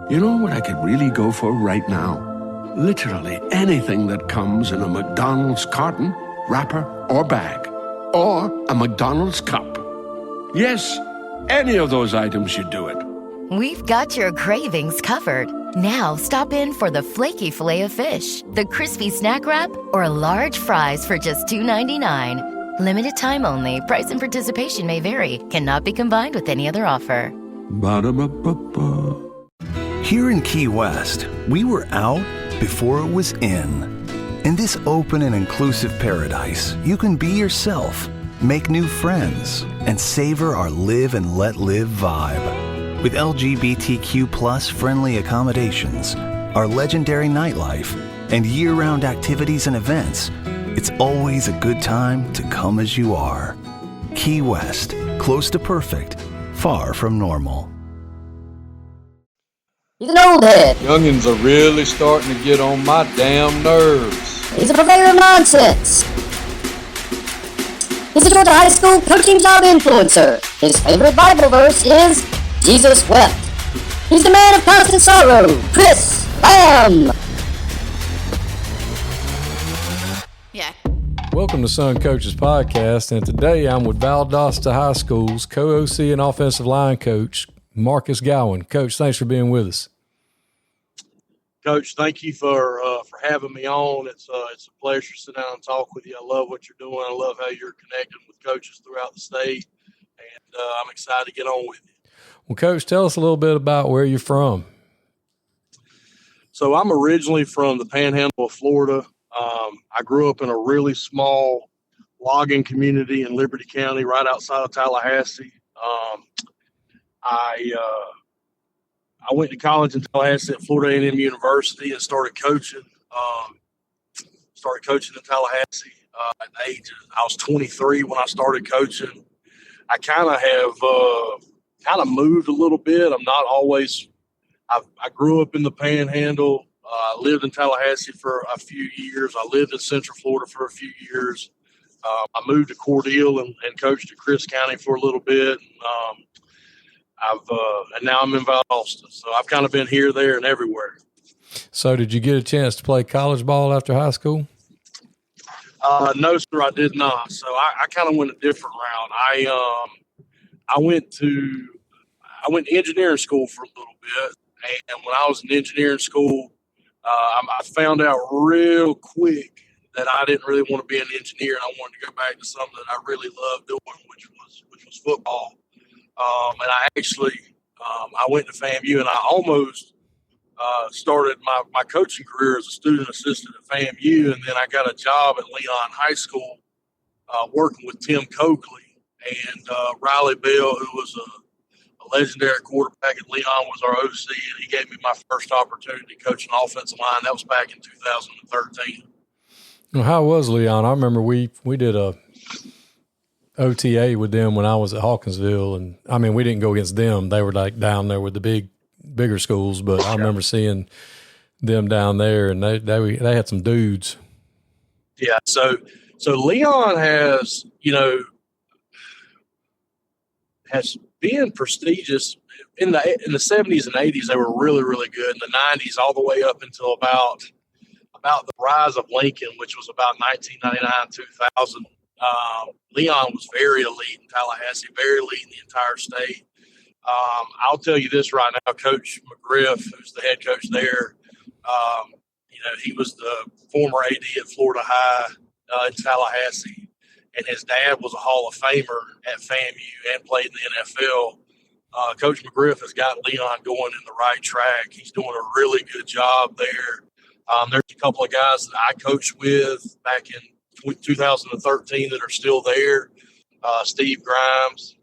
You know what I could really go for right now? Literally anything that comes in a McDonald's carton, wrapper, or bag. Or a McDonald's cup. Yes, any of those items should do it. We've got your cravings covered. Now stop in for the flaky Filet-O-Fish, the crispy snack wrap, or large fries for just $2.99. Limited time only. Price and participation may vary. Cannot be combined with any other offer. Ba-da-ba-ba-ba. Here in Key West, we were out before it was in. In this open and inclusive paradise, you can be yourself, make new friends, and savor our live and let live vibe. With LGBTQ plus friendly accommodations, our legendary nightlife, and year-round activities and events, it's always a good time to come as you are. Key West, close to perfect, far from normal. He's an old head. Youngins are really starting to get on my damn nerves. He's a purveyor of nonsense. He's a Georgia High School coaching job influencer. His favorite Bible verse is, Jesus wept. He's the man of constant sorrow, Chris Lamb. Yeah. Welcome to Son Coaches Podcast, and today I'm with Valdosta High School's co-OC and offensive line coach, Marcus Gowan. Coach, thanks for being with us. Coach, thank you for having me on. It's a pleasure to sit down and talk with you. I love what you're doing. I love how you're connecting with coaches throughout the state, and I'm excited to get on with you. Well, Coach, tell us a little bit about where you're from. So I'm originally from the Panhandle of Florida. I grew up in a really small logging community in Liberty County, right outside of Tallahassee. I went to college in Tallahassee at Florida A&M University and started coaching. In Tallahassee at the age I was 23 when I started coaching. I kind of moved a little bit. I'm not always. I grew up in the Panhandle. I lived in Tallahassee for a few years. I lived in Central Florida for a few years. I moved to Cordele and coached at Chris County for a little bit. And now I'm in Valdosta. So I've kind of been here, there, and everywhere. So did you get a chance to play college ball after high school? No, sir, I did not. So I kind of went a different route. I went to engineering school for a little bit. And when I was in engineering school, I found out real quick that I didn't really want to be an engineer, and I wanted to go back to something that I really loved doing, which was football. And I actually, I went to FAMU, and I almost started my coaching career as a student assistant at FAMU, and then I got a job at Leon High School working with Tim Coakley and Riley Bell, who was a legendary quarterback at Leon, was our OC, and he gave me my first opportunity coaching offensive line. That was back in 2013. Well, how was Leon? I remember we did a OTA with them when I was at Hawkinsville, and I mean, we didn't go against them. They were like down there with the bigger schools, but I remember seeing them down there, and they had some dudes. Yeah. So Leon has been prestigious in the 70s and 80s. They were really, really good. In the 90s, all the way up until about the rise of Lincoln, which was about 1999, 2000. Leon was very elite in Tallahassee, very elite in the entire state. I'll tell you this right now, Coach McGriff, who's the head coach there, he was the former AD at Florida High in Tallahassee, and his dad was a Hall of Famer at FAMU and played in the NFL. Coach McGriff has got Leon going in the right track. He's doing a really good job there. There's a couple of guys that I coached with back in 2013 that are still there. Steve Grimes,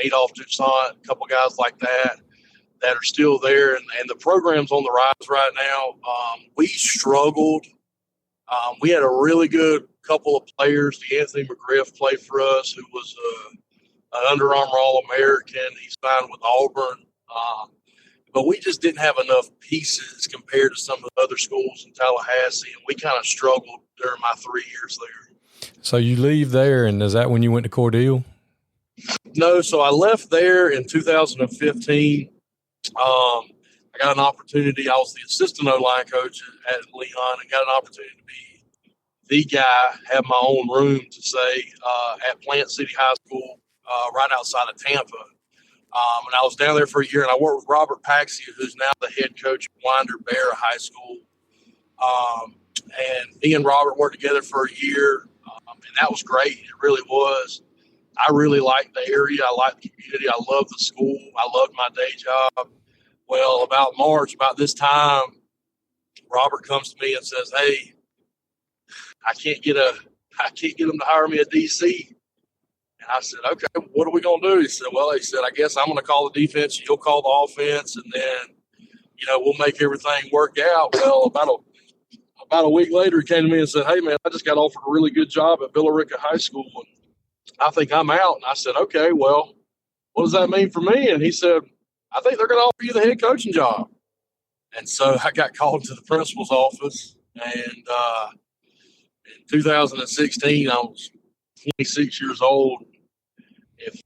Adolph Toussaint, a couple guys like that are still there. And the program's on the rise right now. We struggled. We had a really good couple of players. Anthony McGriff played for us, who was an Under Armour All-American. He signed with Auburn. But we just didn't have enough pieces compared to some of the other schools in Tallahassee, and we kind of struggled during my 3 years there. So you leave there, and is that when you went to Cordele? No, so I left there in 2015. I got an opportunity. I was the assistant O-line coach at Leon and got an opportunity to be the guy, have my own room to say at Plant City High School right outside of Tampa. And I was down there for a year, and I worked with Robert Paxi, who's now the head coach at Winder Bear High School. And me and Robert worked together for a year, and that was great. It really was. I really liked the area. I liked the community. I loved the school. I loved my day job. Well, about March, about this time, Robert comes to me and says, "Hey, I can't get them to hire me a DC." And I said, "Okay, what are we gonna do?" He said, "I guess I'm gonna call the defense, you'll call the offense, and then, we'll make everything work out." Well, about a week later, he came to me and said, "Hey, man, I just got offered a really good job at Villarica High School, and I think I'm out." And I said, "Okay, well, what does that mean for me?" And he said, "I think they're going to offer you the head coaching job." And so I got called to the principal's office, and in 2016, I was 26 years old. If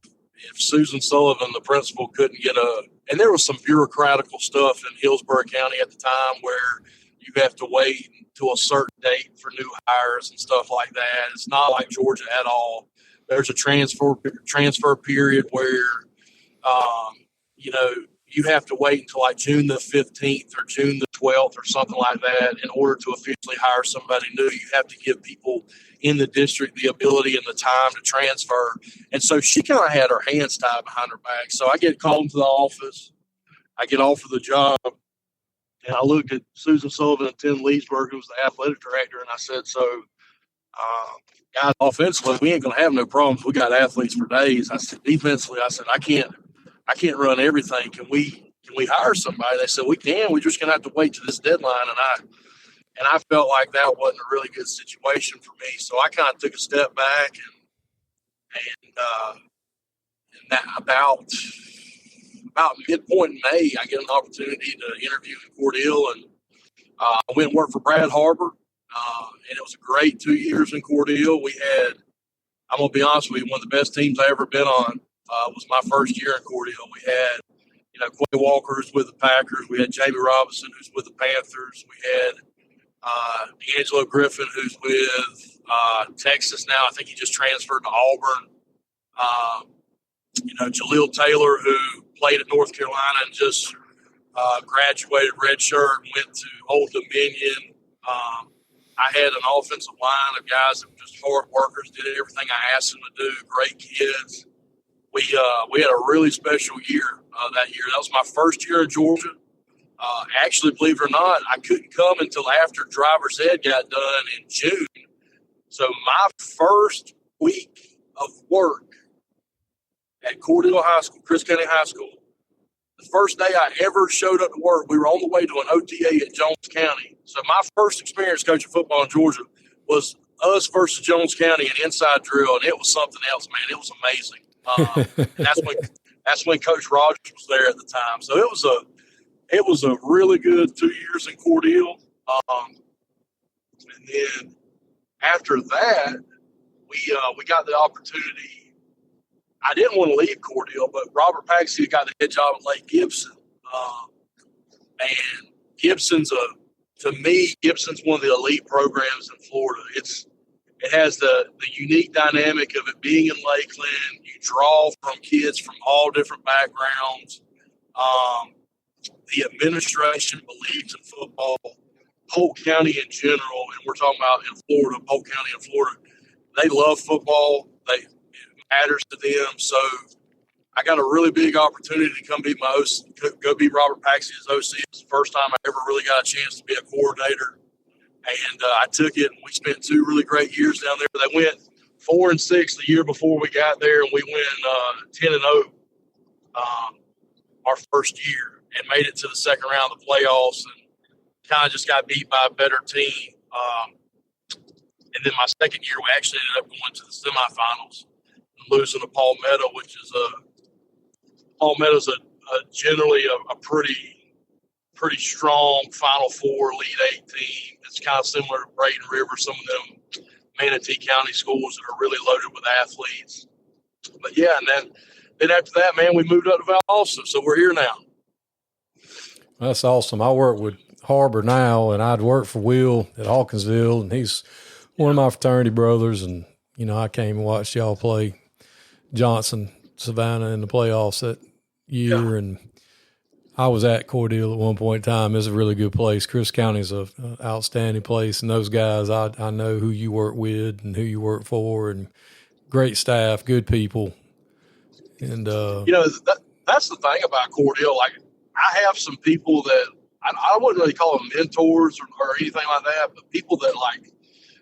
Susan Sullivan, the principal, couldn't get and there was some bureaucratical stuff in Hillsborough County at the time where you have to wait to a certain date for new hires and stuff like that. It's not like Georgia at all. There's a transfer period where, you have to wait until like June the 15th or June the 12th or something like that in order to officially hire somebody new. You have to give people in the district the ability and the time to transfer. And so she kind of had her hands tied behind her back. So I get called into the office. I get offered the job. And I looked at Susan Sullivan and Tim Leesburg, who was the athletic director, and I said, guys, offensively, we ain't going to have no problems. We got athletes for days. I said, defensively, I can't run everything. Can we hire somebody? They said, we can. We're just going to have to wait to this deadline. And I felt like that wasn't a really good situation for me. So I kind of took a step back and that about midpoint in May, I get an opportunity to interview in Cordele, and I went and worked for Brad Harbor, and it was a great 2 years in Cordele. We had, I'm going to be honest with you, one of the best teams I ever been on was my first year in Cordele. We had, Quay Walker, who's with the Packers. We had Jamie Robinson, who's with the Panthers. We had D'Angelo Griffin, who's with Texas now. I think he just transferred to Auburn. Jaleel Taylor, who played at North Carolina and just graduated redshirt and went to Old Dominion. I had an offensive line of guys that were just hard workers, did everything I asked them to do, great kids. We had a really special year that year. That was my first year in Georgia. Actually, believe it or not, I couldn't come until after driver's ed got done in June. So my first week of work at Cordele High School, Chris County High School, the first day I ever showed up to work, we were on the way to an OTA at Jones County. So my first experience coaching football in Georgia was us versus Jones County, an inside drill, and it was something else, man. It was amazing. And that's when Coach Rogers was there at the time. So it was a really good 2 years in Cordele. And then after that, we got the opportunity. I didn't want to leave Cordele, but Robert Paxi got the head job at Lake Gibson. And Gibson's one of the elite programs in Florida. It has the unique dynamic of it being in Lakeland. You draw from kids from all different backgrounds. The administration believes in football. Polk County in general, and we're talking about in Florida, Polk County in Florida, they love football. It matters to them. So I got a really big opportunity to come be go be Robert Paxi's OC. It was the first time I ever really got a chance to be a coordinator. And I took it, and we spent 2 really great years down there. They went 4-6 the year before we got there, and we went 10-0 our first year and made it to the second round of the playoffs and kind of just got beat by a better team. And then my second year, we actually ended up going to the semifinals and losing to Palmetto, which is Palmetto's generally a pretty strong Final Four, Elite Eight team. It's kind of similar to Braden River, some of them Manatee County schools that are really loaded with athletes. But yeah, and then after that, man, we moved up to Valdosta, so we're here now. That's awesome. I work with Harbor now, and I'd worked for Will at Hawkinsville, and he's one of my fraternity brothers. And, you know, I came and watched y'all play Johnson, Savannah in the playoffs that year. And I was at Cordele at one point in time. It's a really good place. Chris County's a outstanding place. And those guys, I know who you work with and who you work for, and great staff, good people. And, you know, that's the thing about Cordele. Like, I have some people that I wouldn't really call them mentors or anything like that, but people that, like,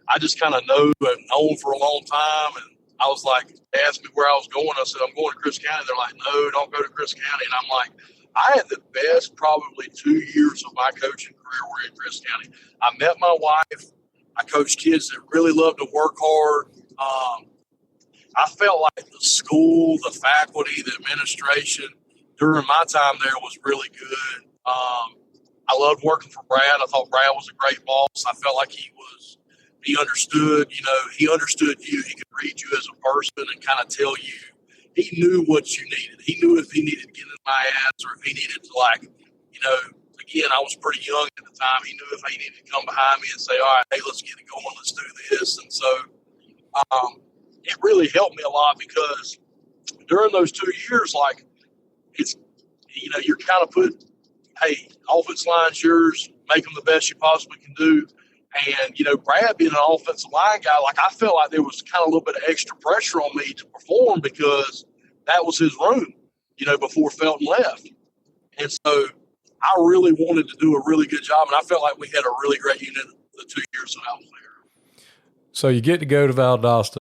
I just kind of know and known for a long time. And I was like, they asked me where I was going. I said, I'm going to Chris County. They're like, no, don't go to Chris County. And I'm like, I had the best probably 2 years of my coaching career were in Chris County. I met my wife. I coached kids that really love to work hard. I felt like the school, the faculty, the administration during my time there was really good. I loved working for Brad. I thought Brad was a great boss. I felt like he understood, you know, he understood you. He could read you as a person and kind of tell you. He knew what you needed. He knew if he needed to get in my ass or if he needed to, like, you know, again, I was pretty young at the time. He knew if he needed to come behind me and say, all right, hey, let's get it going. Let's do this. And so it really helped me a lot because during those 2 years, like, it's, you know, you're kind of put, hey, offense line's yours, make them the best you possibly can do. And, you know, Brad being an offensive line guy, like, I felt like there was kind of a little bit of extra pressure on me to perform because that was his room, you know, before Felton left. And so I really wanted to do a really good job, and I felt like we had a really great unit the 2 years that I was there. so you get to go to Valdosta.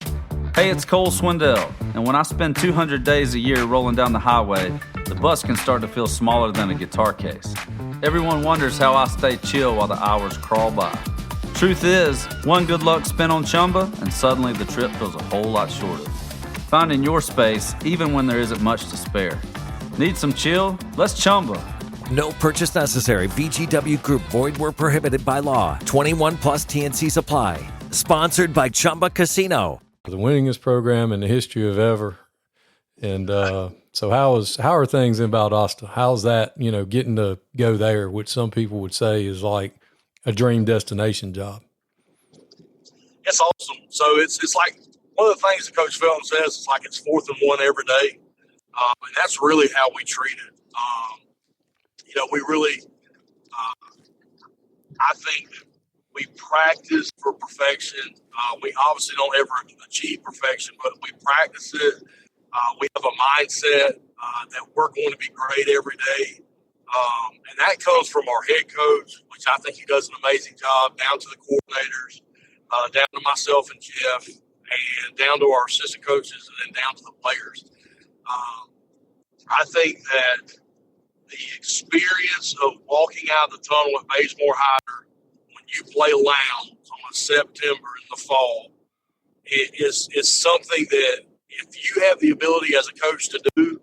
Hey, it's Cole Swindell, and when I spend 200 days a year rolling down the highway, the bus can start to feel smaller than a guitar case. Everyone wonders how I stay chill while the hours crawl by. Truth is, one good luck spin on Chumba, and suddenly the trip feels a whole lot shorter. Finding your space, even when there isn't much to spare. Need some chill? Let's Chumba. No purchase necessary. VGW Group. Void where prohibited by law. 21 plus TNC Supply. Sponsored by Chumba Casino. The winningest program in the history of ever. And so how are things in Valdosta? How's that, you know, getting to go there, which some people would say is like a dream destination job? It's awesome. So it's like one of the things that Coach Felton says, it's like it's 4th and 1 every day. And that's really how we treat it. You know, we really, I think we practice for perfection. We obviously don't ever achieve perfection, but we practice it. We have a mindset that we're going to be great every day. And that comes from our head coach, which I think he does an amazing job, down to the coordinators, down to myself and Jeff, and down to our assistant coaches, and then down to the players. I think that the experience of walking out of the tunnel at Bazemore Hyder when you play Lowndes on September in the fall is something that if you have the ability as a coach to do,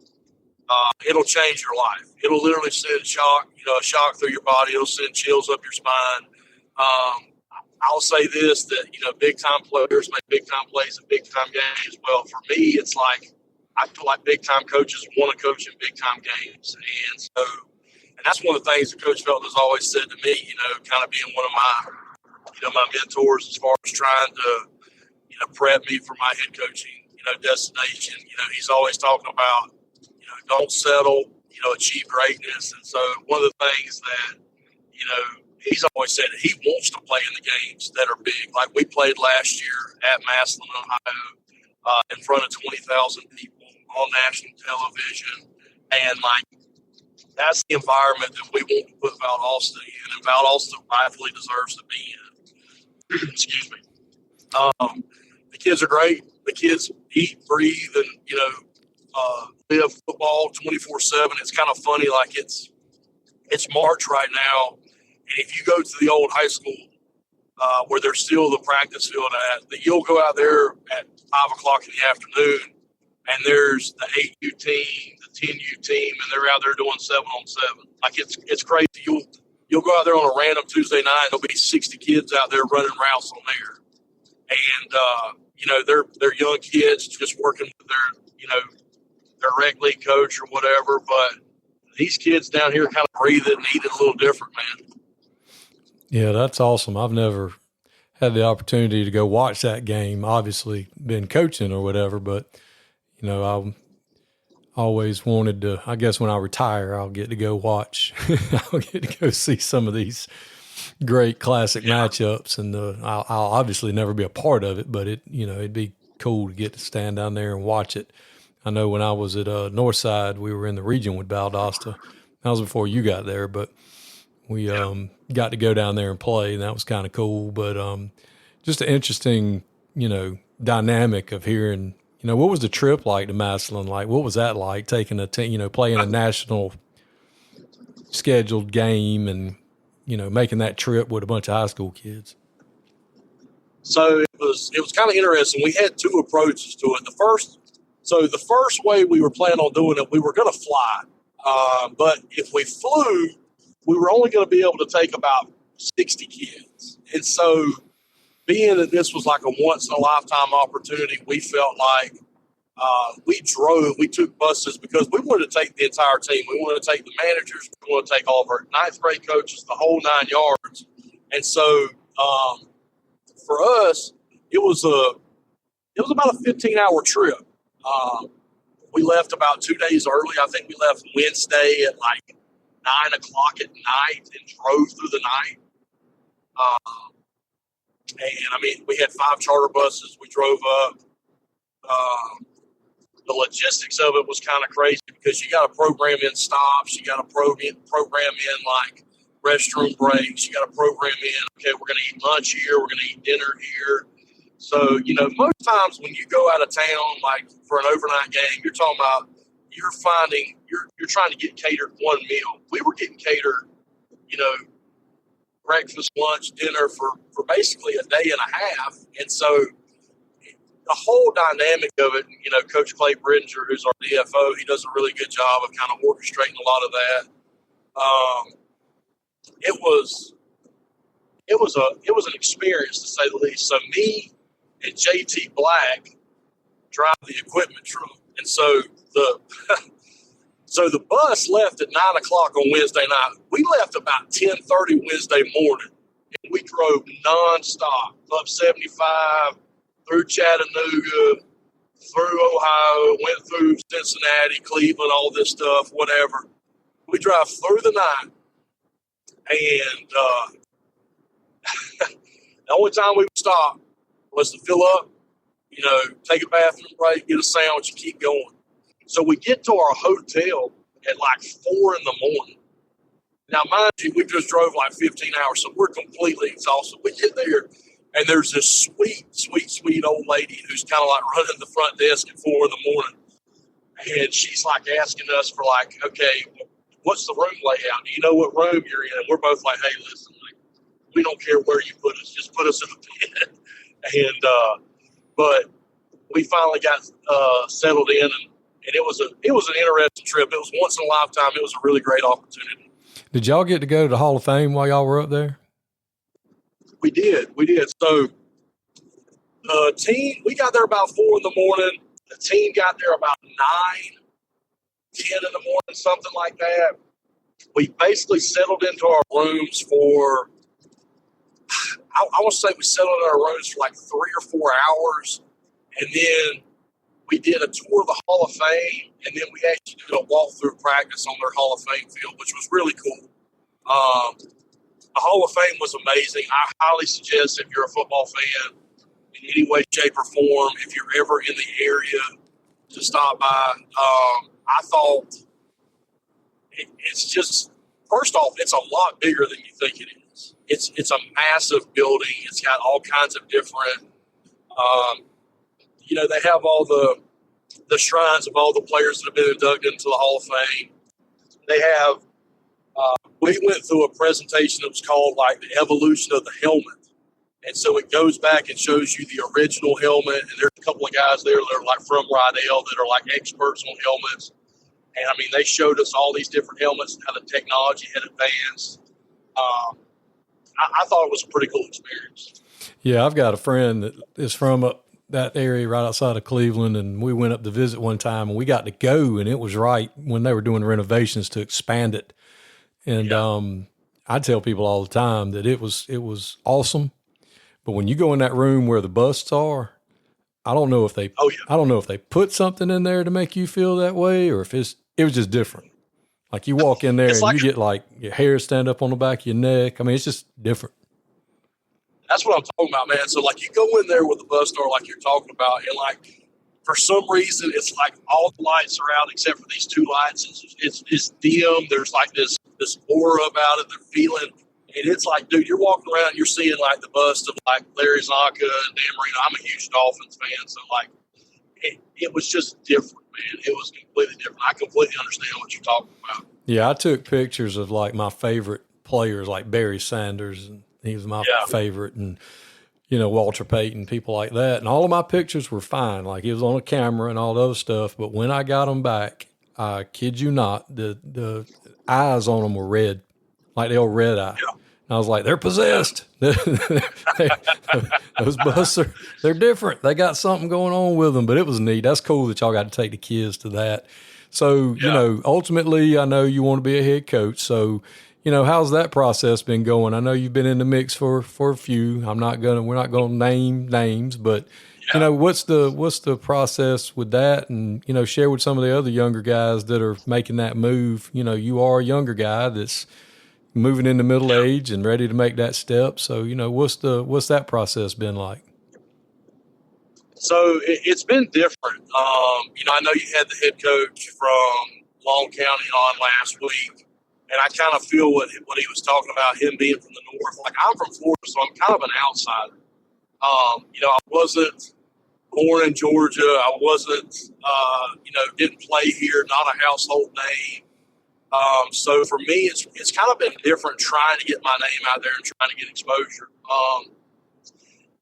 it'll change your life. It'll literally send a shock through your body. It'll send chills up your spine. I'll say this, that, you know, big-time players make big-time plays in big-time games. Well, for me, it's like I feel like big-time coaches want to coach in big-time games. And that's one of the things that Coach Felton has always said to me, you know, kind of being one of my mentors as far as trying to, you know, prep me for my head coaching, you know, destination. You know, he's always talking about, you know, don't settle, you know, achieve greatness. And so one of the things that, you know, he's always said that he wants to play in the games that are big. Like we played last year at Massillon, Ohio, in front of 20,000 people on national television. And, like, that's the environment that we want to put Valdosta in, and Valdosta rightfully deserves to be in. Excuse me. The kids are great. The kids eat, breathe, and, you know, live football 24/7. It's kind of funny, like it's March right now, and if you go to the old high school where there's still the practice field that you'll go out there at 5 o'clock in the afternoon, and there's the 8U team, the 10U team, and they're out there doing 7-on-7. Like it's crazy. You'll go out there on a random Tuesday night, there'll be 60 kids out there running routes on there. And, you know, they're young kids just working with their, you know, their rec league coach or whatever, but these kids down here kind of breathe it and eat it a little different, man. Yeah, that's awesome. I've never had the opportunity to go watch that game. Obviously, been coaching or whatever, but I always wanted to. I guess when I retire, I'll get to go watch. I'll get to go see some of these great classic matchups, and I'll obviously never be a part of it, but it'd be cool to get to stand down there and watch it. I know when I was at Northside, we were in the region with Valdosta. That was before you got there, but we got to go down there and play, and that was kind of cool. But just an interesting, dynamic of hearing. What was the trip like to Massillon? Like, what was that like, taking a team, playing a national scheduled game and, making that trip with a bunch of high school kids? So it was kind of interesting. We had two approaches to it. The first way we were planning on doing it, we were going to fly. But if we flew, we were only going to be able to take about 60 kids. And so being that this was like a once-in-a-lifetime opportunity, we felt like we took buses because we wanted to take the entire team. We wanted to take the managers. We wanted to take all of our ninth grade coaches, the whole 9 yards. And so for us, it was about a 15-hour trip. We left about 2 days early. I think we left Wednesday at like 9 o'clock at night and drove through the night. And we had 5 charter buses. We drove up. The logistics of it was kind of crazy because you got to program in stops. You got to program in like restroom breaks. You got to program in, okay, we're going to eat lunch here. We're going to eat dinner here. So, most times when you go out of town, like for an overnight game, you're talking about you're trying to get catered one meal. We were getting catered, breakfast, lunch, dinner for basically a day and a half. And so the whole dynamic of it, Coach Clay Bridger, who's our DFO, he does a really good job of kind of orchestrating a lot of that. It was an experience, to say the least. So me and JT Black drive the equipment truck. And so the bus left at 9 o'clock on Wednesday night. We left about 10:30 Wednesday morning, and we drove nonstop up 75 through Chattanooga, through Ohio, went through Cincinnati, Cleveland, all this stuff, whatever. We drive through the night, and the only time we would stop was to fill up, take a bathroom break, get a sandwich, and keep going. So we get to our hotel at like 4 in the morning. Now, mind you, we just drove like 15 hours, so we're completely exhausted. We get there, and there's this sweet old lady who's kind of like running the front desk at 4 in the morning. And she's like asking us for like, okay, what's the room layout? Do you know what room you're in? And we're both like, hey, listen, we don't care where you put us. Just put us in the bed. And but we finally got settled in, and it was an interesting trip. It was once in a lifetime. It was a really great opportunity. Did y'all get to go to the Hall of Fame while y'all were up there? We did. So the team, we got there about 4 in the morning. The team got there about 9, 10 in the morning, something like that. We basically settled into our rooms for, I want to say we settled in our rooms for like 3 or 4 hours. And then we did a tour of the Hall of Fame, and then we actually did a walkthrough practice on their Hall of Fame field, which was really cool. The Hall of Fame was amazing. I highly suggest, if you're a football fan in any way, shape, or form, if you're ever in the area, to stop by. I thought it's just, first off, it's a lot bigger than you think it is. It's a massive building. It's got all kinds of different, they have all the shrines of all the players that have been inducted into the Hall of Fame. They have, we went through a presentation that was called like the evolution of the helmet. And so it goes back and shows you the original helmet. And there's a couple of guys there that are like from Rydell that are like experts on helmets. And they showed us all these different helmets and how the technology had advanced. I thought it was a pretty cool experience. Yeah, I've got a friend that is from that area right outside of Cleveland, and we went up to visit one time, and we got to go, and it was right when they were doing renovations to expand it. And I tell people all the time that it was awesome, but when you go in that room where the busts are, I don't know if they put something in there to make you feel that way, or if it was just different. Like you walk in there and you get like your hair stand up on the back of your neck. I mean, it's just different. That's what I'm talking about, man. So like you go in there with the bus door like you're talking about, and like for some reason it's like all the lights are out except for these 2 lights. It's dim. There's like this aura about it. They're feeling, and it's like, dude, you're walking around, you're seeing like the bust of like Larry Zonka and Dan Marino. I'm a huge Dolphins fan, so like it was just different, man. It was completely different. I completely understand what you're talking about. Yeah, I took pictures of like my favorite players, like Barry Sanders, and he was my favorite, and Walter Payton, people like that. And all of my pictures were fine. Like it was on a camera and all the other stuff. But when I got them back, I kid you not, the eyes on them were red, like the old red eye. Yeah. And I was like, they're possessed. Those busts they're different. They got something going on with them. But it was neat. That's cool that y'all got to take the kids to that. So, ultimately, I know you want to be a head coach. So, how's that process been going? I know you've been in the mix for a few. we're not going to name names, but what's the process with that? And, share with some of the other younger guys that are making that move. You are a younger guy that's moving into middle age and ready to make that step. So, what's that process been like? So it's been different. I know you had the head coach from Long County on last week, and I kind of feel what he was talking about, him being from the north. Like I'm from Florida, so I'm kind of an outsider. I wasn't born in Georgia. I wasn't, didn't play here, not a household name. So for me, it's kind of been different trying to get my name out there and trying to get exposure.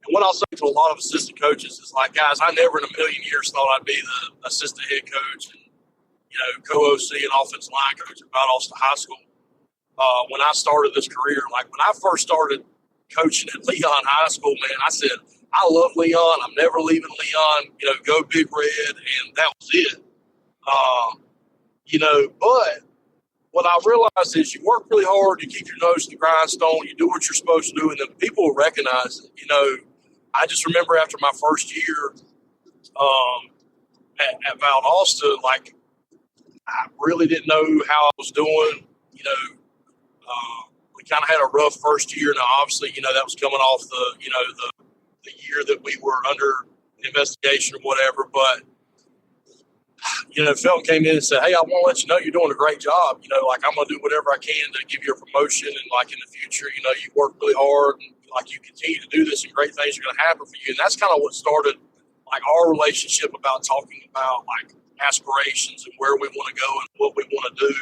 And what I'll say to a lot of assistant coaches is like, guys, I never in a million years thought I'd be the assistant head coach and, co-OC and offensive line coach at Valdosta High School. When I started this career, like when I first started coaching at Leon High School, man, I said, I love Leon. I'm never leaving Leon, go Big Red. And that was it. But what I realized is you work really hard, you keep your nose to the grindstone, you do what you're supposed to do, and then people will recognize it. I just remember after my first year at Valdosta, like I really didn't know how I was doing. We kind of had a rough first year. Now, obviously, that was coming off the year that we were under investigation or whatever. But Felton came in and said, "Hey, I want to let you know you're doing a great job. I'm going to do whatever I can to give you a promotion. And like in the future, you work really hard and like you continue to do this and great things are going to happen for you." And that's kind of what started like our relationship about talking about like aspirations and where we want to go and what we want to do.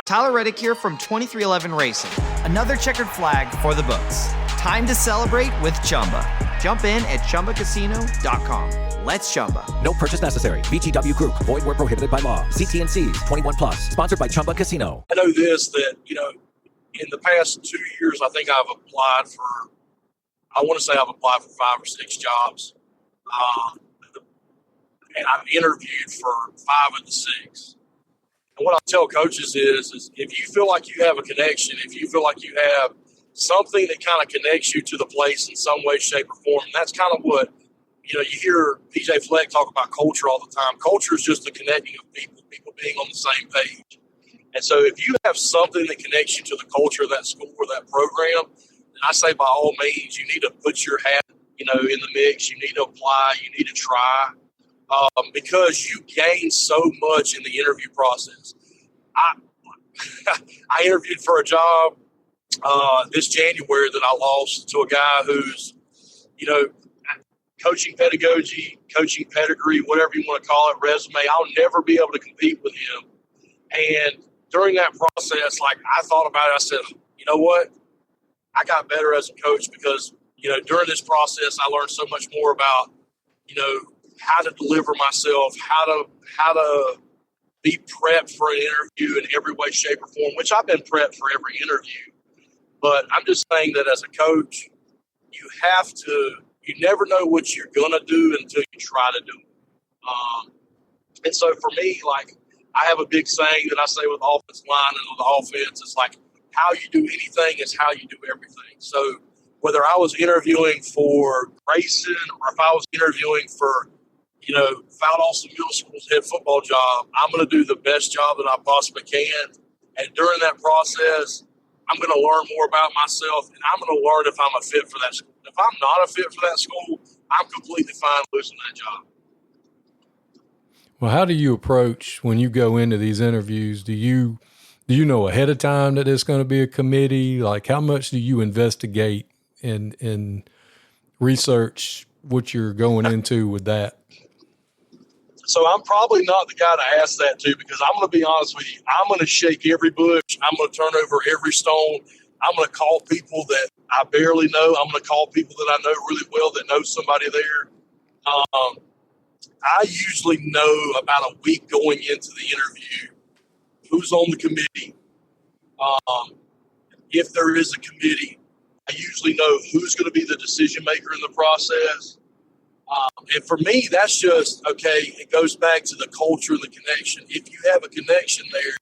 Tyler Reddick here from 2311 Racing. Another checkered flag for the books. Time to celebrate with Chumba. Jump in at ChumbaCasino.com. Let's Chumba. No purchase necessary. VGW Group. Void where prohibited by law. See T&Cs. 21+. Sponsored by Chumba Casino. I know this, that, in the past 2 years, I think I've applied for 5 or 6 jobs. And I've interviewed for 5 of the 6. And what I tell coaches is if you feel like you have a connection, if you feel like you have something that kind of connects you to the place in some way, shape, or form, and that's kind of what, you hear PJ Fleck talk about culture all the time. Culture is just the connecting of people being on the same page. And so if you have something that connects you to the culture of that school or that program, then I say by all means, you need to put your hat, in the mix. You need to apply. You need to try. Because you gain so much in the interview process. I interviewed for a job this January that I lost to a guy who's, coaching pedagogy, coaching pedigree, whatever you want to call it, resume. I'll never be able to compete with him. And during that process, like I thought about it, I said, you know what? I got better as a coach because, during this process, I learned so much more about, how to deliver myself, how to be prepped for an interview in every way, shape, or form, which I've been prepped for every interview. But I'm just saying that as a coach, you have to, you never know what you're going to do until you try to do it. And so for me, like, I have a big saying that I say with the offensive line and with the offense. It's like, how you do anything is how you do everything. So whether I was interviewing for Grayson or if I was interviewing for, Valdosta Middle School's head football job, I'm going to do the best job that I possibly can. And during that process, I'm going to learn more about myself, and I'm going to learn if I'm a fit for that school. If I'm not a fit for that school, I'm completely fine losing that job. Well, how do you approach when you go into these interviews? Do you know ahead of time that it's going to be a committee? Like, how much do you investigate and research what you're going into with that? So I'm probably not the guy to ask that to, because I'm going to be honest with you. I'm going to shake every bush. I'm going to turn over every stone. I'm going to call people that I barely know. I'm going to call people that I know really well that know somebody there. I usually know about a week going into the interview who's on the committee. If there is a committee, I usually know who's going to be the decision maker in the process. And for me, that's just, okay, it goes back to the culture and the connection. If you have a connection there,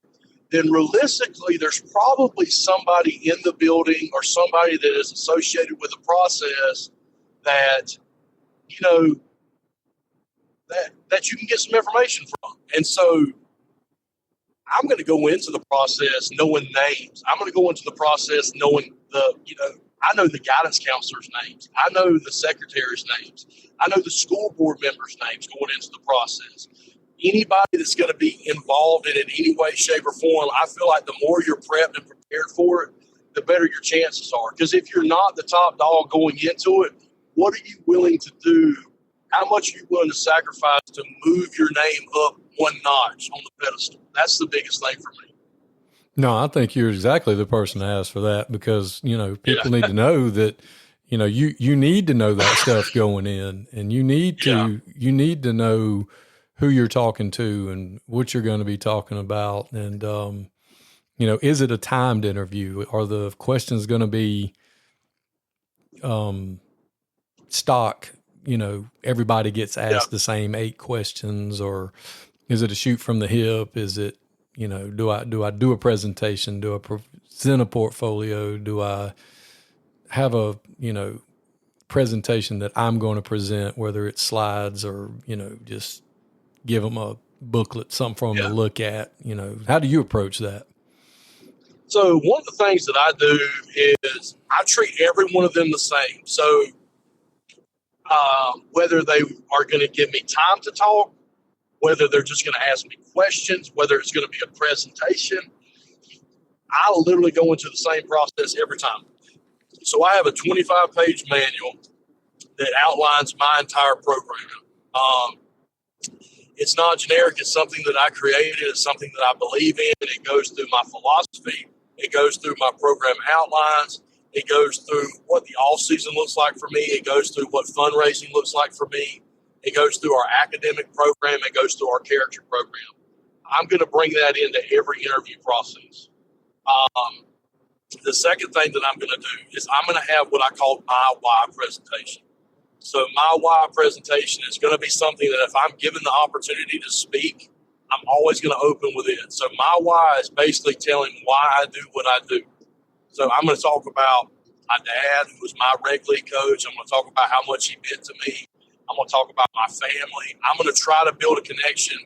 then realistically, there's probably somebody in the building or somebody that is associated with the process that, that you can get some information from. And so I'm going to go into the process knowing names. I'm going to go into the process knowing I know the guidance counselors' names. I know the secretaries' names. I know the school board members' names going into the process. Anybody that's going to be involved in it in any way, shape, or form, I feel like the more you're prepped and prepared for it, the better your chances are. Because if you're not the top dog going into it, what are you willing to do? How much are you willing to sacrifice to move your name up one notch on the pedestal? That's the biggest thing for me. No, I think you're exactly the person to ask for that, because, people need to know that, you need to know that stuff going in, and you need to know who you're talking to and what you're going to be talking about. And, is it a timed interview? Are the questions going to be, stock, everybody gets asked the same 8 questions, or is it a shoot from the hip? Is it, do I do a presentation? Do I present a portfolio? Do I have a, presentation that I'm going to present, whether it's slides or, just give them a booklet, something for them to look at? How do you approach that? So one of the things that I do is I treat every one of them the same. So whether they are going to give me time to talk, whether they're just going to ask me questions, whether it's going to be a presentation, I literally go into the same process every time. So I have a 25-page manual that outlines my entire program. It's not generic. It's something that I created. It's something that I believe in. It goes through my philosophy. It goes through my program outlines. It goes through what the off season looks like for me. It goes through what fundraising looks like for me. It goes through our academic program. It goes through our character program. I'm going to bring that into every interview process. The second thing that I'm going to do is I'm going to have what I call my why presentation. So my why presentation is going to be something that if I'm given the opportunity to speak, I'm always going to open with it. So my why is basically telling why I do what I do. So I'm going to talk about my dad, who was my rec league coach. I'm going to talk about how much he meant to me. I'm going to talk about my family. I'm going to try to build a connection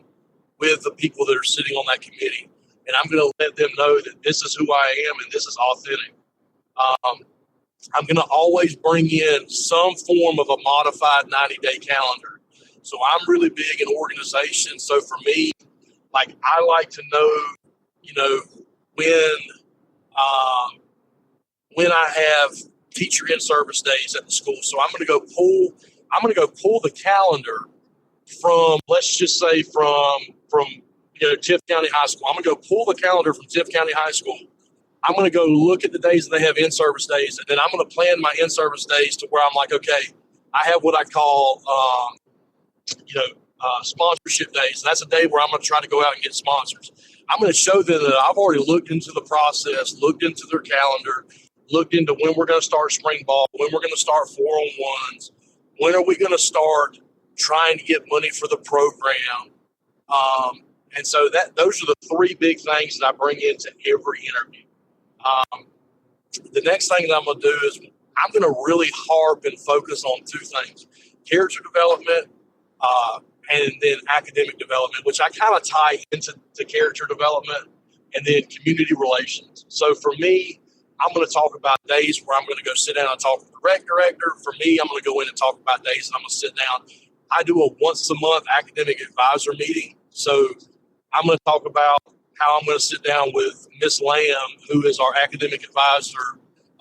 with the people that are sitting on that committee. And I'm going to let them know that this is who I am and this is authentic. I'm going to always bring in some form of a modified 90-day calendar. So I'm really big in organization. So for me, like, I like to know, when I have teacher in-service days at the school. So I'm going to go pull the calendar from, let's just say from Tift County High School. I'm going to go pull the calendar from Tift County High School. I'm going to go look at the days that they have in-service days, and then I'm going to plan my in-service days to where I'm like, okay, I have what I call, sponsorship days. That's a day where I'm going to try to go out and get sponsors. I'm going to show them that I've already looked into the process, looked into their calendar, looked into when we're going to start spring ball, when we're going to start 4-on-1s, When are we going to start trying to get money for the program? And so those are the three big things that I bring into every interview. The next thing that I'm going to do is I'm going to really harp and focus on two things: character development and then academic development, which I kind of tie into character development, and then community relations. So for me, I'm going to talk about days where I'm going to go sit down and talk with the rec director. For me, I'm going to go in and talk about days that I'm going to sit down. I do a once a month academic advisor meeting. So I'm going to talk about how I'm going to sit down with Miss Lamb, who is our academic advisor.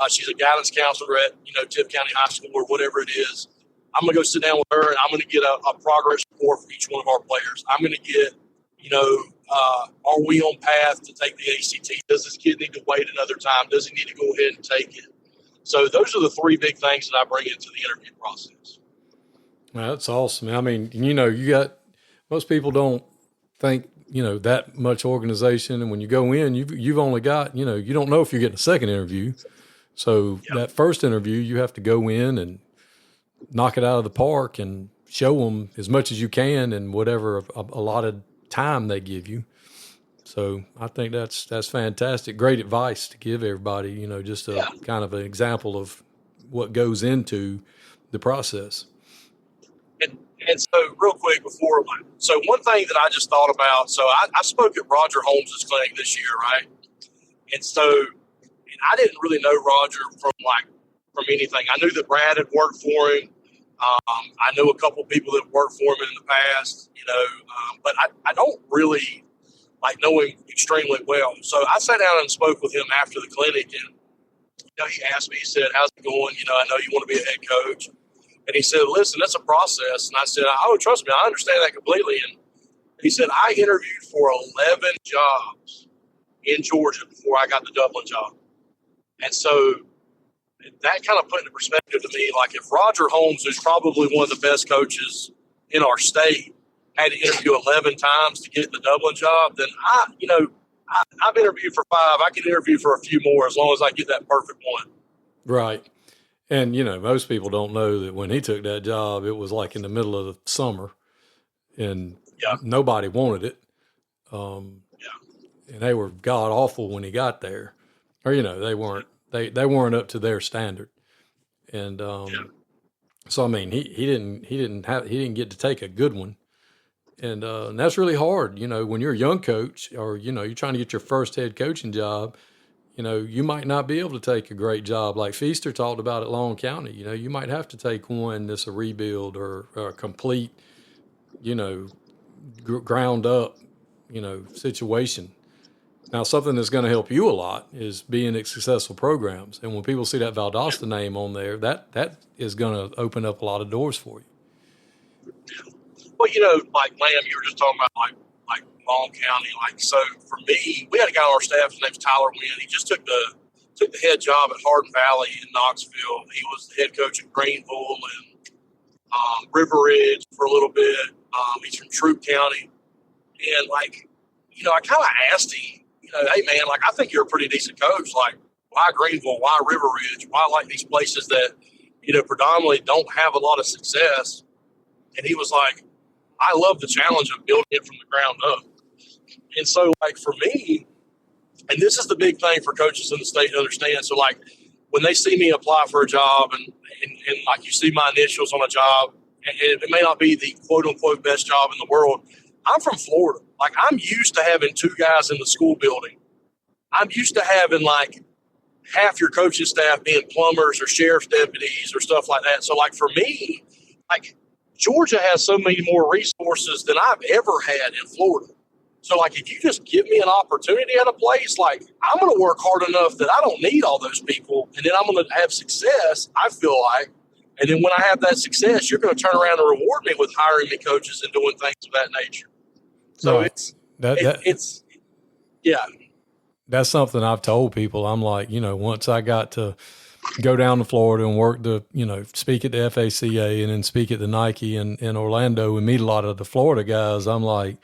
She's a guidance counselor at, Tipp County High School or whatever it is. I'm going to go sit down with her, and I'm going to get a progress report for each one of our players. I'm going to get, are we on path to take the ACT? Does this kid need to wait another time? Does he need to go ahead and take it? So those are the three big things that I bring into the interview process. Well, that's awesome. I mean, most people don't think, that much organization. And when you go in, you've only got, you don't know if you're getting a second interview. So that first interview, you have to go in and knock it out of the park and show them as much as you can in whatever allotted time they give you. So I think that's fantastic. Great advice to give everybody, just a kind of an example of what goes into the process. And so real quick so one thing that I just thought about, so I spoke at Roger Holmes' clinic this year, right? And so I didn't really know Roger from anything. I knew that Brad had worked for him. I know a couple of people that worked for him in the past, but I don't really know him extremely well. So I sat down and spoke with him after the clinic, and he asked me, he said, "How's it going? I know you want to be a head coach." And he said, "Listen, that's a process." And I said, "Oh, trust me, I understand that completely." And he said, "I interviewed for 11 jobs in Georgia before I got the Dublin job." And so that kind of put into perspective to me, if Roger Holmes, who's probably one of the best coaches in our state, had to interview 11 times to get the Dublin job, then I've interviewed for 5. I can interview for a few more as long as I get that perfect one. Right. And, most people don't know that when he took that job, it was in the middle of the summer and nobody wanted it. And they were god awful when he got there, or, they weren't up to their standard. And, so, I mean, he didn't get to take a good one. And that's really hard, when you're a young coach or, you're trying to get your first head coaching job. You might not be able to take a great job like Feaster talked about at Long County. You might have to take one that's a rebuild or a complete, ground up, situation. Now, something that's going to help you a lot is being at successful programs. And when people see that Valdosta name on there, that is going to open up a lot of doors for you. Well, Lamb, you were just talking about Long County. So for me, we had a guy on our staff, his name's Tyler Wynn. He just took the head job at Hardin Valley in Knoxville. He was the head coach at Greenville and River Ridge for a little bit. He's from Troup County. And I kind of asked him, "Hey man, I think you're a pretty decent coach. Why Greenville? Why River Ridge? Why these places that, predominantly don't have a lot of success?" And he was like, "I love the challenge of building it from the ground up." And so, for me, and this is the big thing for coaches in the state to understand. So, when they see me apply for a job and you see my initials on a job, and it may not be the quote-unquote best job in the world, I'm from Florida. I'm used to having 2 guys in the school building. I'm used to having, half your coaching staff being plumbers or sheriff's deputies or stuff like that. So, for me, Georgia has so many more resources than I've ever had in Florida. So, if you just give me an opportunity at a place, I'm going to work hard enough that I don't need all those people, and then I'm going to have success, I feel like. And then when I have that success, you're going to turn around and reward me with hiring me coaches and doing things of that nature. So that's something I've told people. I'm once I got to go down to Florida and work speak at the FACA and then speak at the Nike in Orlando and meet a lot of the Florida guys, I'm like,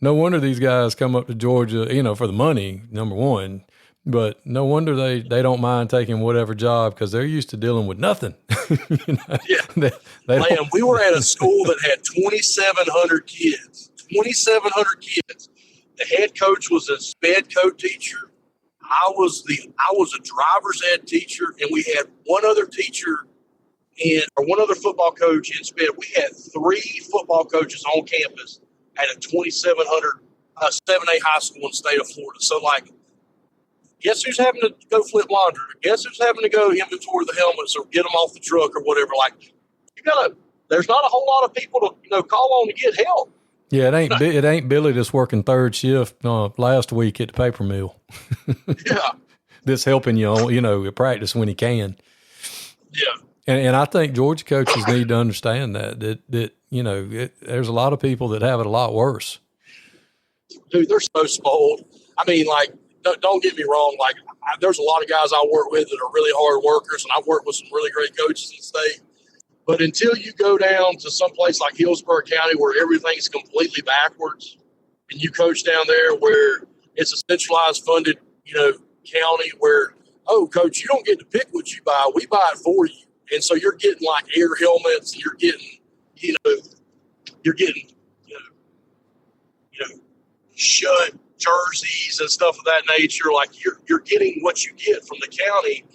no wonder these guys come up to Georgia, for the money, number one, but no wonder they don't mind taking whatever job because they're used to dealing with nothing. You know? Yeah. Man, we were at a school that had 2,700 kids. 2,700 kids. The head coach was a sped co-teacher. I was a driver's ed teacher, and we had one other teacher or one other football coach in sped. We had 3 football coaches on campus at a 2,700 7A high school in the state of Florida. So, like, guess who's having to go flip laundry? Guess who's having to go inventory the helmets or get them off the truck or whatever? Like, there's not a whole lot of people to call on to get help. Yeah, it ain't Billy that's working third shift last week at the paper mill. Yeah. That's helping you at practice when he can. Yeah. And I think Georgia coaches need to understand that there's a lot of people that have it a lot worse. Dude, they're so spoiled. I mean, like, don't get me wrong. Like, there's a lot of guys I work with that are really hard workers, and I've worked with some really great coaches in the state. But until you go down to some place like Hillsborough County where everything's completely backwards, and you coach down there where it's a centralized funded, county where, oh, coach, you don't get to pick what you buy. We buy it for you. And so you're getting like air helmets, and you're getting shut jerseys and stuff of that nature. Like you're getting what you get from the county.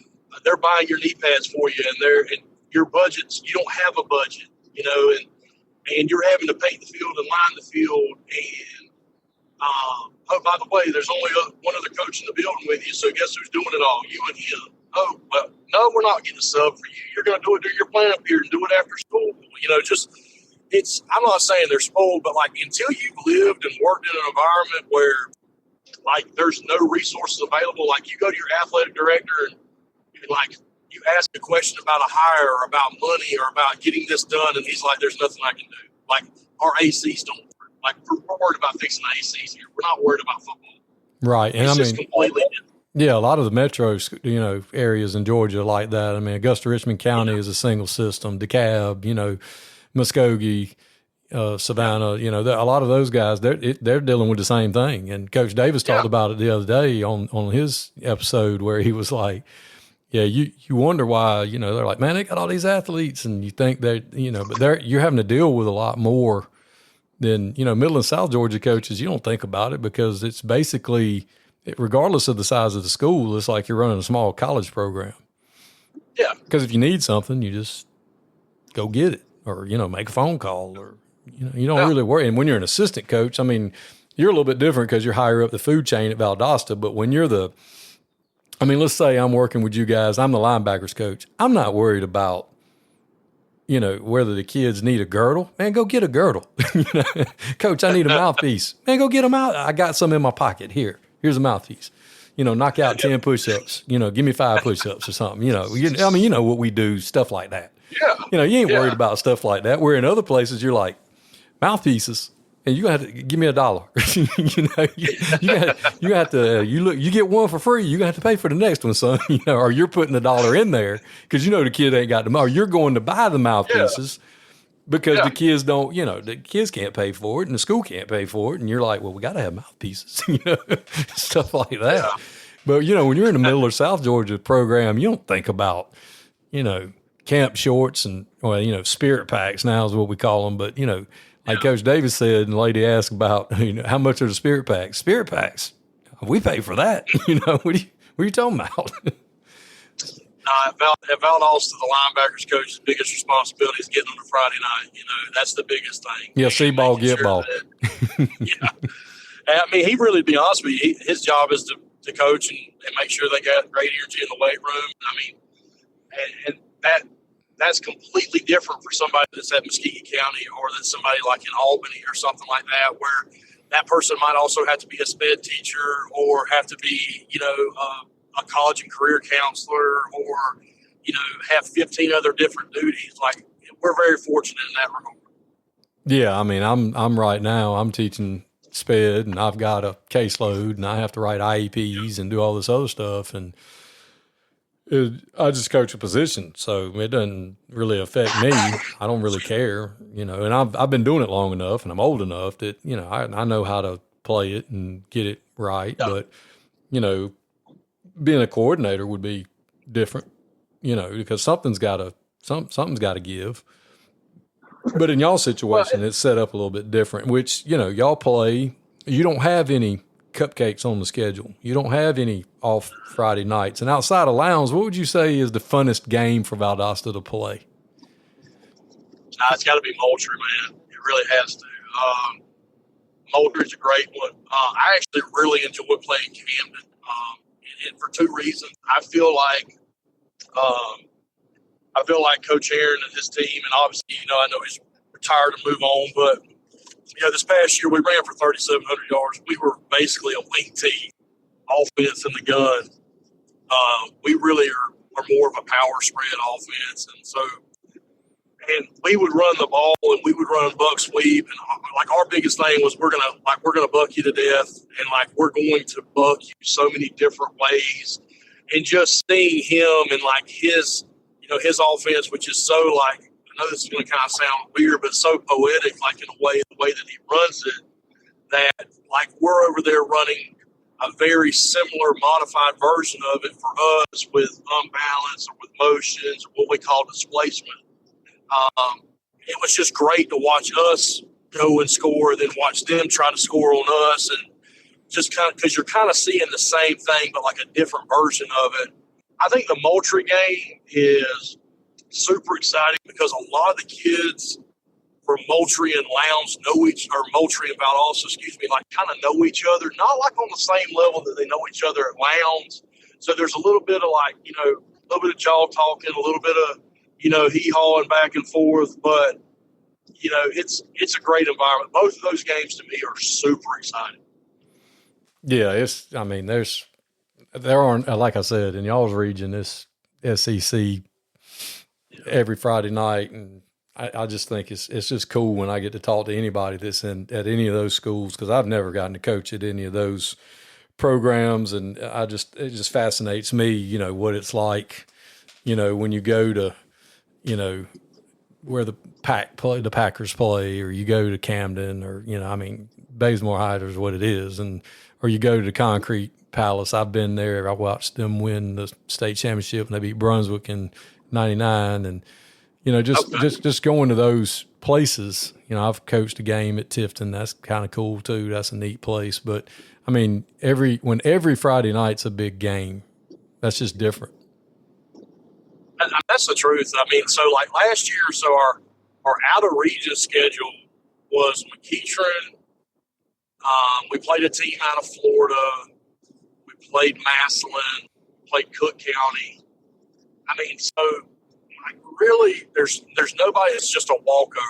They're buying your knee pads for you, and your budgets. You don't have a budget, and you're having to paint the field and line the field. And oh, by the way, there's only one other coach in the building with you. So guess who's doing it all? You and him. Oh, well, no, we're not getting a sub for you. You're going to do it during your plan up here and do it after school. I'm not saying they're spoiled, but like until you've lived and worked in an environment where like there's no resources available, like you go to your athletic director and like you ask a question about a hire or about money or about getting this done, and he's like, there's nothing I can do. Like our ACs don't work. Like we're worried about fixing the ACs here. We're not worried about football. Right. And it's just completely different. Yeah, a lot of the metro, areas in Georgia are like that. I mean, Augusta-Richmond County is a single system. DeKalb, Muskogee, Savannah, a lot of those guys, they're dealing with the same thing. And Coach Davis talked about it the other day on his episode where he was like, yeah, you wonder why, they're like, man, they got all these athletes, and you think but you're having to deal with a lot more than, Middle and South Georgia coaches. You don't think about it because it's basically, regardless of the size of the school, it's like you're running a small college program. Yeah. Because if you need something, you just go get it or, make a phone call or, you don't really worry. And when you're an assistant coach, I mean, you're a little bit different because you're higher up the food chain at Valdosta. But when you're let's say I'm working with you guys, I'm the linebackers coach. I'm not worried about, whether the kids need a girdle. Man, go get a girdle. Coach, I need a mouthpiece. Man, go get them out. I got some in my pocket. Here's a mouthpiece. Knock out 10 push-ups. Give me 5 push-ups or something. You know what we do, stuff like that. Yeah. You ain't worried about stuff like that. Where in other places you're like, mouthpieces, and you have to give me $1. You get one for free. You have to pay for the next one, son. Or you're putting $1 in there because the kid ain't got the. Or you're going to buy the mouthpieces because the kids don't. The kids can't pay for it, and the school can't pay for it, and you're like, well, we got to have mouthpieces, stuff like that. Yeah. But when you're in the Middle or South Georgia program, you don't think about, camp shorts and spirit packs now is what we call them, but like Coach Davis said, and the lady asked about, how much are the spirit packs? Spirit packs, we pay for that. What are you talking about? At Valdosta, the linebackers coach's biggest responsibility is getting on a Friday night. That's the biggest thing. Yeah, see ball, get ball. Yeah. I mean, he really, to be honest with you, his job is to coach and make sure they got great energy in the weight room. I mean, and that's completely different for somebody that's at Muskogee County or that's somebody like in Albany or something like that, where that person might also have to be a sped teacher or have to be, a college and career counselor or, have 15 other different duties. Like, we're very fortunate in that regard. Yeah. I mean, I'm teaching sped and I've got a caseload and I have to write IEPs and do all this other stuff. And I just coach a position, so it doesn't really affect me. I don't really care, and I've been doing it long enough and I'm old enough that, I know how to play it and get it right. Yeah. But, being a coordinator would be different, because something's got to something's got to give. But in y'all situation, it's set up a little bit different, which, y'all play. You don't have any cupcakes on the schedule. You don't have any off Friday nights. And outside of Lowndes, what would you say is the funnest game for Valdosta to play? It's got to be Moultrie, man. It really has to. Moultrie's a great one. I actually really enjoy playing Camden, and for two reasons. I feel like Coach Aaron and his team, and obviously, I know he's retired and move on, but this past year we ran for 3,700 yards. We were basically a wing team, offense in the gun. We really are more of a power spread offense, and we would run the ball and we would run buck sweep, and our biggest thing was we're gonna buck you to death, and we're going to buck you so many different ways, and just seeing him and his his offense, which is so I know this is going to kind of sound weird, but so poetic, in the way that he runs it, that we're over there running a very similar modified version of it for us with unbalance or with motions or what we call displacement. It was just great to watch us go and score, then watch them try to score on us, and just kind of because you're kind of seeing the same thing but a different version of it. I think the Moultrie game is super exciting because a lot of the kids from Moultrie and Lowndes Moultrie and Valdosta, kind of know each other, not on the same level that they know each other at Lowndes. So there's a little bit of a little bit of jaw talking, a little bit of, hee-hawing back and forth, but it's a great environment. Both of those games to me are super exciting. Yeah, there aren't, like I said, in y'all's region, this SEC every Friday night, and I just think it's just cool when I get to talk to anybody that's at any of those schools, because I've never gotten to coach at any of those programs, and it just fascinates me, what it's like, when you go to, where the Packers play, or you go to Camden, or Bazemore Heights is what it is, or you go to the Concrete Palace. I've been there. I watched them win the state championship, and they beat Brunswick in '99. And just going to those places. I've coached a game at Tifton. That's kind of cool too. That's a neat place. But when every Friday night's a big game, that's just different. And that's the truth. Last year, so our out of region schedule was McEachern. We played a team out of Florida. Played Massillon, played Cook County. Really, there's nobody that's just a walkover.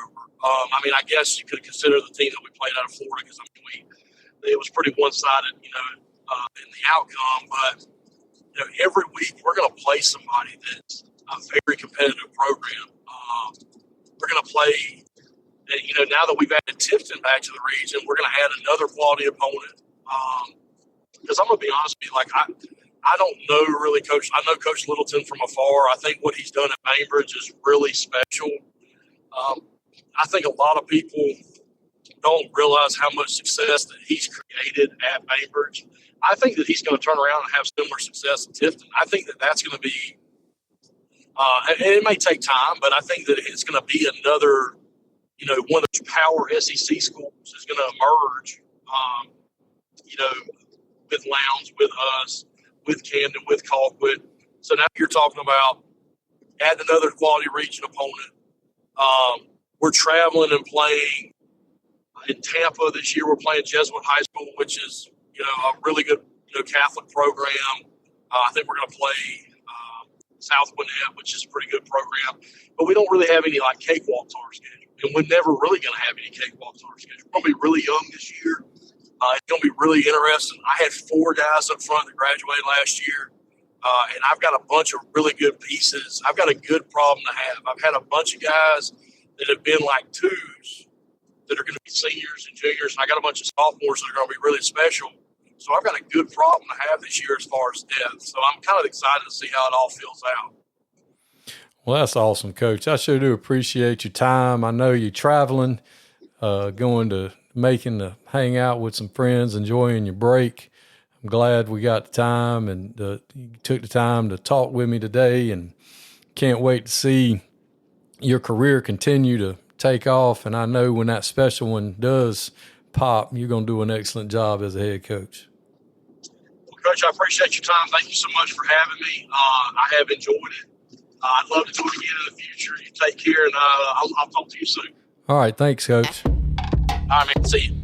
I guess you could consider the team that we played out of Florida, because it was pretty one-sided, in the outcome. But every week we're going to play somebody that's a very competitive program. We're going to play, now that we've added Tifton back to the region, we're going to add another quality opponent. Because I'm going to be honest with you, I don't know really Coach. I know Coach Littleton from afar. I think what he's done at Bainbridge is really special. I think a lot of people don't realize how much success that he's created at Bainbridge. I think that he's going to turn around and have similar success at Tifton. I think that that's going to be, and it may take time, but I think that it's going to be another, one of those power SEC schools is going to emerge, with Lowndes, with us, with Camden, with Colquitt. So now you're talking about adding another quality region opponent. We're traveling and playing in Tampa this year. We're playing Jesuit High School, which is, a really good, Catholic program. I think we're going to play South Gwinnett, which is a pretty good program. But we don't really have any cakewalks on our schedule. And we're never really going to have any cakewalks on our schedule. We're going to be really young this year. It's going to be really interesting. I had 4 guys up front that graduated last year, and I've got a bunch of really good pieces. I've got a good problem to have. I've had a bunch of guys that have been twos that are going to be seniors and juniors, and I got a bunch of sophomores that are going to be really special. So I've got a good problem to have this year as far as depth. So I'm kind of excited to see how it all fills out. Well, that's awesome, Coach. I sure do appreciate your time. I know you're traveling, going to Macon to hang out with some friends, enjoying your break. I'm glad we got the time and you took the time to talk with me today, and can't wait to see your career continue to take off. And I know when that special one does pop, you're going to do an excellent job as a head coach. Well, Coach, I appreciate your time. Thank you so much for having me. I have enjoyed it. I'd love to do it again in the future. You take care, and I'll talk to you soon. All right. Thanks, Coach. All right, man. See you.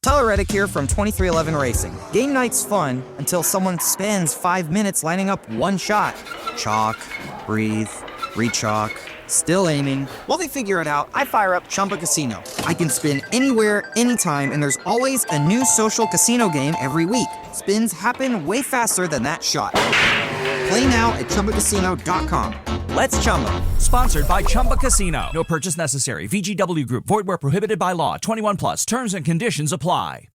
Tyler Reddick here from 2311 Racing. Game night's fun until someone spends 5 minutes lining up one shot. Chalk, breathe, re-chalk, still aiming. While they figure it out, I fire up Chumba Casino. I can spin anywhere, anytime, and there's always a new social casino game every week. Spins happen way faster than that shot. Play now at ChumbaCasino.com. Let's Chumba. Sponsored by Chumba Casino. No purchase necessary. VGW Group. Void where prohibited by law. 21 plus. Terms and conditions apply.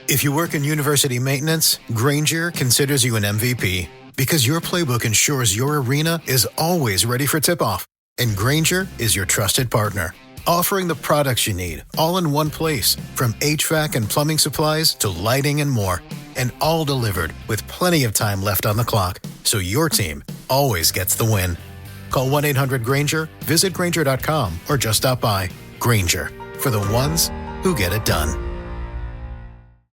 If you work in university maintenance, Grainger considers you an MVP because your playbook ensures your arena is always ready for tip-off. And Grainger is your trusted partner, offering the products you need all in one place, from HVAC and plumbing supplies to lighting and more. And all delivered with plenty of time left on the clock, so your team always gets the win. Call 1-800-GRAINGER, visit Grainger.com, or just stop by. Grainger, for the ones who get it done.